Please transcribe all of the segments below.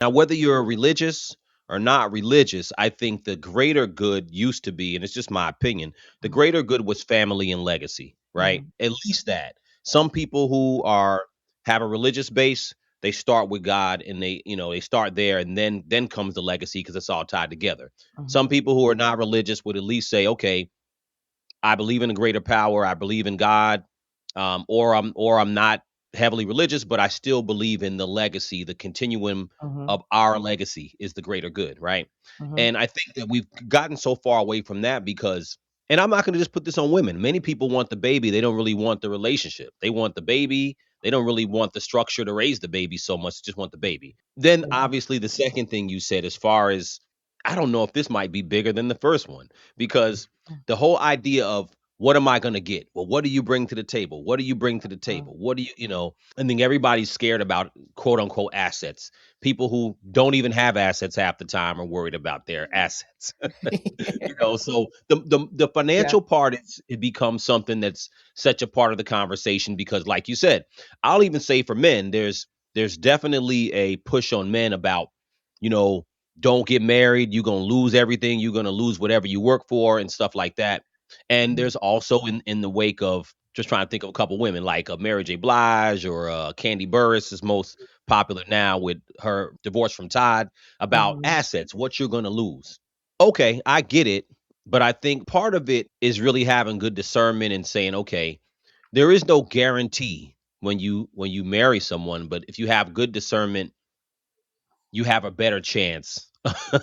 Now, whether you're religious or not religious, I think the greater good used to be, and it's just my opinion, the Mhm, greater good was family and legacy, right? mhm, At least that. Some people who are have a religious base, they start with God and they start there and then comes the legacy because it's all tied together. mhm, Some people who are not religious would at least say, okay, I believe in a greater power. I believe in God, or I'm not heavily religious, but I still believe in the legacy, the continuum mhm, of our legacy is the greater good, right? mhm, And I think that we've gotten so far away from that because, and I'm not going to just put this on women. Many people want the baby; they don't really want the relationship. They want the baby. They don't really want the structure to raise the baby so much. They just want the baby. Then, mhm, obviously, the second thing you said, as far as I don't know if this might be bigger than the first one because the whole idea of what am I going to get? Well, what do you bring to the table? What do you bring to the mhm. table? What do I think everybody's scared about quote unquote assets. People who don't even have assets half the time are worried about their assets. So the Yeah. financial part it becomes something that's such a part of the conversation because like you said, I'll even say for men, there's definitely a push on men about, you know, don't get married, you're gonna lose everything, you're gonna lose whatever you work for and stuff like that. And Mhm, there's also in the wake of just trying to think of a couple women like Mary J. Blige or Candy Burris is most popular now with her divorce from Todd about mhm. assets, what you're going to lose. Okay, I get it, but I think part of it is really having good discernment and saying, okay, there is no guarantee when you marry someone, but if you have good discernment, you have a better chance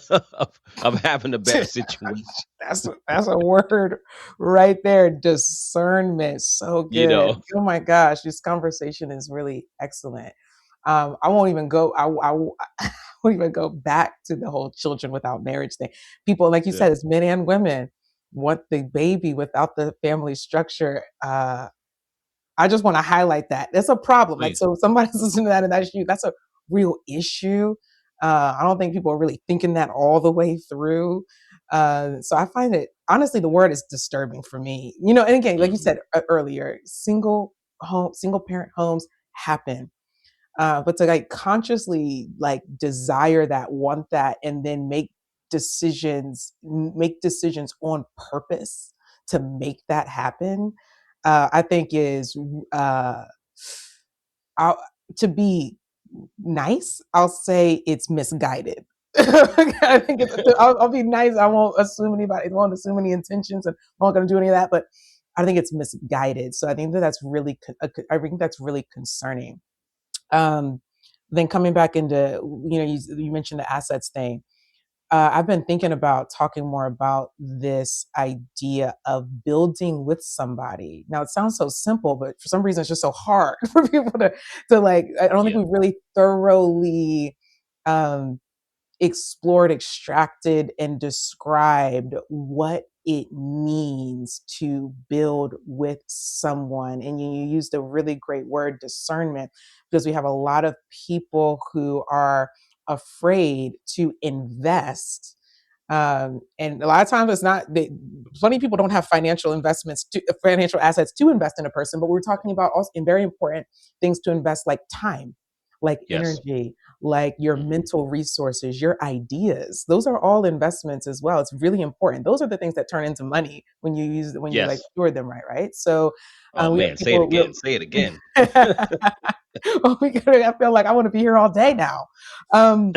of having a better situation. That's a word right there. Discernment. So You good. know, Oh my gosh, this conversation is really excellent. I won't even go. I won't even go back to the whole children without marriage thing. People, like you yeah, said, it's men and women want the baby without the family structure. I just want to highlight that. That's a problem. Like, please. so if somebody's listening to that and that's you, that's a real issue. I don't think people are really thinking that all the way through. So I find it, honestly, the word is disturbing for me. And again, like you Mhm. said earlier, single parent homes happen. But to like consciously like desire that, want that, and then make decisions on purpose to make that happen, I think is uh, I'll, to be nice. I'll say it's misguided. I think I'll be nice. I won't assume any intentions, and I'm not going to do any of that. But I think it's misguided. So I think I think that's really concerning. Um, then coming back into, you mentioned the assets thing. I've been thinking about talking more about this idea of building with somebody. Now it sounds so simple, but for some reason it's just so hard for people to like. I don't think Yeah. we really thoroughly um, explored, extracted, and described what it means to build with someone. And you used a really great word, discernment, because we have a lot of people who are afraid to invest. And a lot of times it's not they, plenty of people don't have financial assets to invest in a person, but we're talking about also in very important things to invest, like time, like Yes. energy, like your Mhm. mental resources, your ideas. Those are all investments as well. It's really important. Those are the things that turn into money when you like Yes. steward them right, right? So Oh we have man, say it people. again. Say it again. Oh, I feel like I want to be here all day now. Um,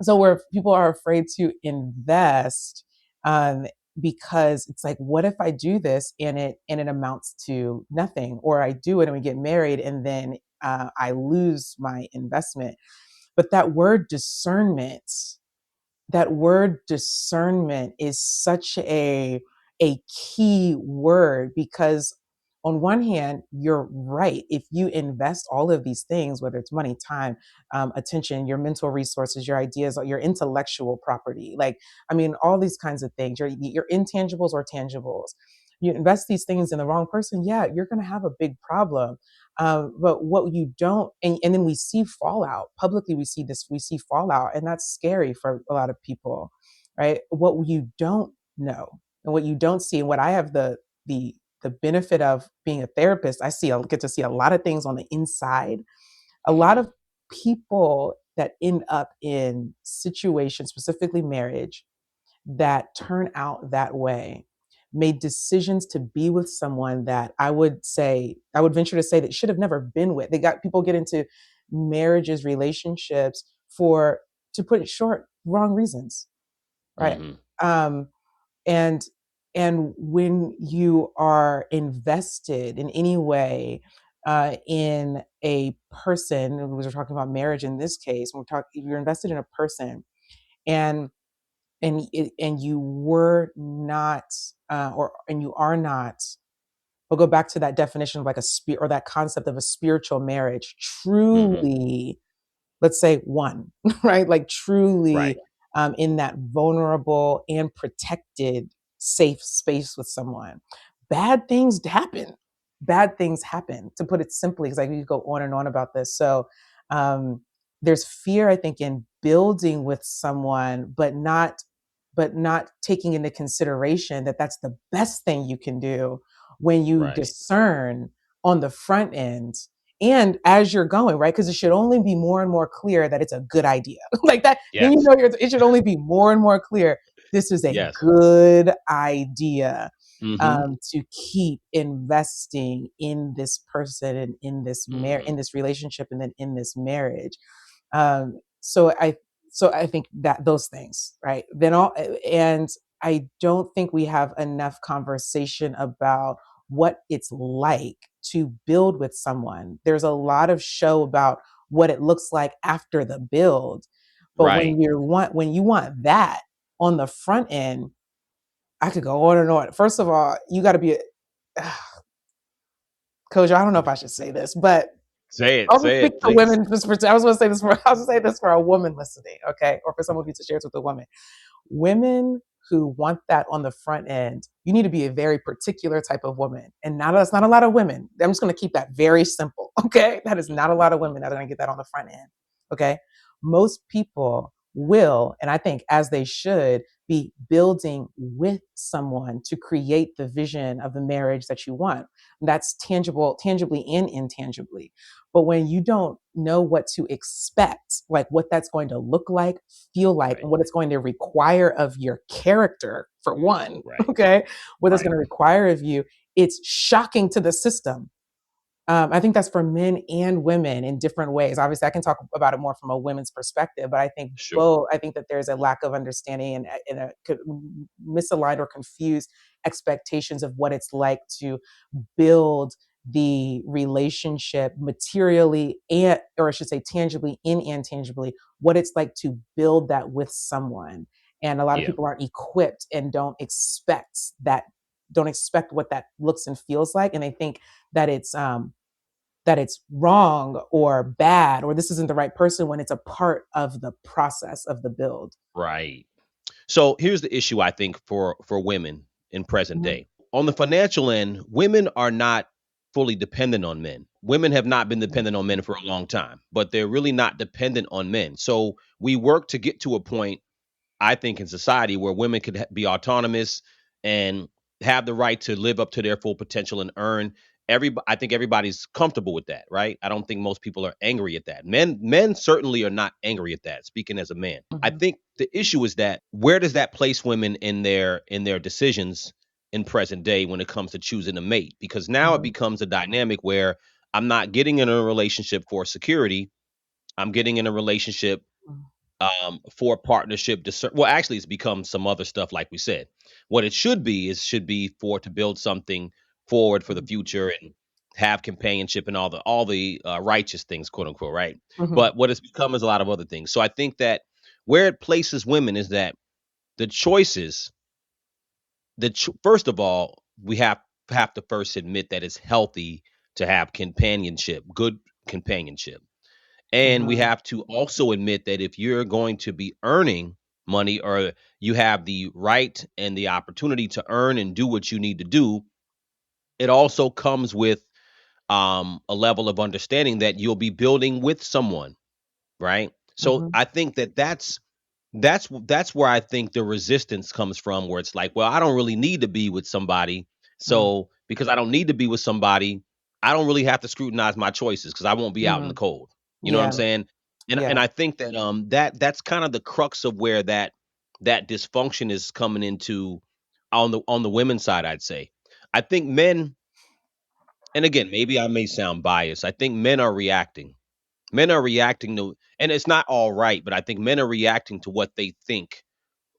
so where people are afraid to invest, um, because it's like, what if I do this and it amounts to nothing, or I do it and we get married and then I lose my investment. But that word discernment is such a key word, because on one hand, you're right. If you invest all of these things, whether it's money, time, attention, your mental resources, your ideas, your intellectual property, like, I mean, all these kinds of things, your intangibles or tangibles, you invest these things in the wrong person, yeah, you're going to have a big problem. But what you don't, and then we see fallout publicly. We see fallout, and that's scary for a lot of people, right? What you don't know and what you don't see, and what I have the the benefit of being a therapist, get to see a lot of things on the inside. A lot Mhm. of people that end up in situations, specifically marriage, that turn out that way, made decisions to be with someone that I would venture to say that should have never been with. They got people get into marriages, relationships for, to put it short, wrong reasons, right? Mhm. Um, and and when you are invested in any way in a person, we were talking about marriage in this case, when we're talking, if you're invested in a person, and and you were not or and you are not, we'll go back to that definition of like a spirit, or that concept of a spiritual marriage, Mhm. truly, let's say one, right? Like Right. truly in that vulnerable and protected safe space with someone. Bad things happen. Bad things happen, to put it simply, because I could go on and on about this. So um, there's fear, I think, in building with someone, but not taking into consideration that that's the best thing you can do when you Right. discern on the front end and as you're going, right? Because it should only be more and more clear that it's a good idea. Like that, then you Yes. know it should only be more and more clear this is a Yes. good idea, Mhm. to keep investing in this person and Mhm. in this relationship, and then in this marriage. Um, so I so I think that those things, right? Then all, and I don't think we have enough conversation about what it's like to build with someone. There's a lot of show about what it looks like after the build, but Right. when you want that on the front end, I could go on and on. First of all, you got to be, coach. I don't know if I should say this, but Say it. I'll just Say speak it, to please. women. I was going to say this for. I was going to say this for a woman listening, okay, or for someone who shares with a woman. Women who want that on the front end, you need to be a very particular type of woman. And not that's not a lot of women. I'm just going to keep that very simple. Okay. That is not a lot of women that are going to get that on the front end. Okay. Most people will, and I think as they should, be building with someone to create the vision of the marriage that you want. That's tangible, tangibly and intangibly. But when you don't know what to expect, like what that's going to look like, feel like, Right. and what it's going to require of your character, for one, Right. okay, what it's Right. going to require of you, it's shocking to the system. I think that's for men and women in different ways. Obviously, I can talk about it more from a women's perspective, but I think Sure. both. I think that there's a lack of understanding and misaligned or confused expectations of what it's like to build the relationship materially, and or I should say tangibly and intangibly, what it's like to build that with someone. And a lot of Yeah. people aren't equipped and don't expect what that looks and feels like, and they think that it's wrong or bad, or this isn't the right person, when it's a part of the process of the build. Right. So here's the issue I think for women in present Mhm. day. On the financial end, women are not fully dependent on men. Women have not been dependent on men for a long time, but they're really not dependent on men. So we work to get to a point, I think, in society where women could be autonomous and have the right to live up to their full potential and earn. I think everybody's comfortable with that, right? I don't think most people are angry at that. Men certainly are not angry at that. Speaking as a man, I Mhm. think the issue is that where does that place women in their decisions in present day when it comes to choosing a mate? Because now it Mhm. becomes a dynamic where I'm not getting in a relationship for security. I'm getting in a relationship for partnership. Well, actually, it's become some other stuff, like we said. What it should be is should be for to build something forward for the Mhm. future and have companionship and all the righteous things, quote unquote, right? Mhm. But what it's become is a lot of other things. So I think that where it places women is that the choices. First of all, we have to first admit that it's healthy to have companionship, good companionship. And we Mhm. have to also admit that if you're going to be earning money or you have the right and the opportunity to earn and do what you need to do, it also comes with a level of understanding that you'll be building with someone, right? So Mhm. I think that that's where I think the resistance comes from, where it's like, well, I don't really need to be with somebody. Mhm. So because I don't need to be with somebody, I don't really have to scrutinize my choices because I won't be out in the Mhm. cold. You know what I'm Yeah. saying? And Yeah. I think that that's kind of the crux of where that dysfunction is coming into on the women's side, I'd say. I think men, and again, maybe I may sound biased. I think men are reacting. Men are reacting to, and it's not all right, but I think men are reacting to what they think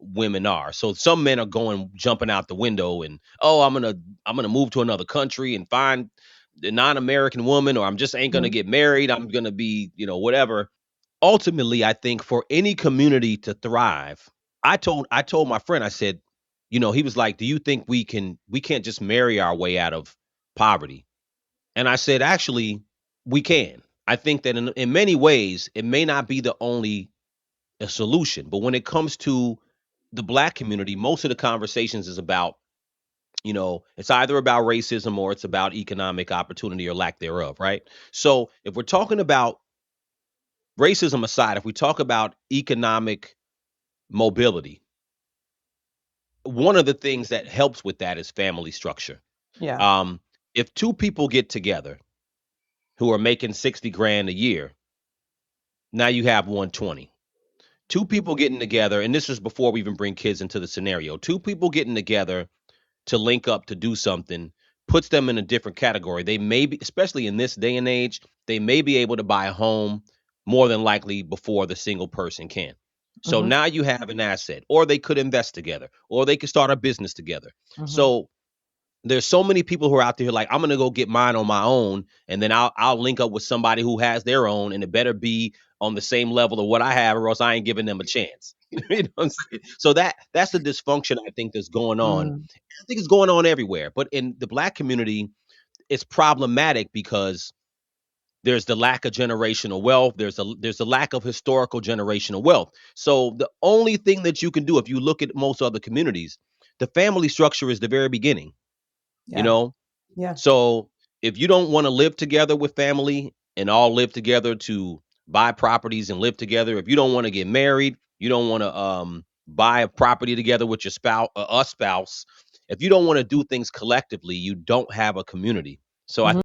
women are. So some men are going jumping out the window and, oh, I'm gonna move to another country and find the non-American woman, or I'm just ain't gonna Mhm. get married. I'm gonna be, whatever. Ultimately, I think for any community to thrive, I told my friend, I said, he was like, "Do you think we can't just marry our way out of poverty?" And I said, "Actually, we can." I think that in many ways, it may not be the only a solution, but when it comes to the black community, most of the conversations is about, it's either about racism or it's about economic opportunity or lack thereof, right? So if we're talking about racism aside, if we talk about economic mobility, one of the things that helps with that is family structure. Yeah. Um, if two people get together who are making 60 grand a year, now you have 120. Two people getting together, and this is before we even bring kids into the scenario. Two people getting together to link up to do something puts them in a different category. They may be, especially in this day and age, they may be able to buy a home more than likely before the single person can. So Mhm. now you have an asset, or they could invest together, or they could start a business together. Mhm. So there's so many people who are out there like, I'm gonna go get mine on my own, and then I'll link up with somebody who has their own, and it better be on the same level of what I have, or else I ain't giving them a chance. You know what I'm saying? So that's the dysfunction I think that's going on. Mm. I think it's going on everywhere, but in the black community, it's problematic because there's the lack of generational wealth. There's a lack of historical generational wealth. So the only thing that you can do, if you look at most other communities, the family structure is the very beginning. You Yeah. know, Yeah. so if you don't want to live together with family and all live together to buy properties and live together, if you don't want to get married, you don't want to buy a property together with your spouse, a spouse. If you don't want to do things collectively, you don't have a community. So I Mhm.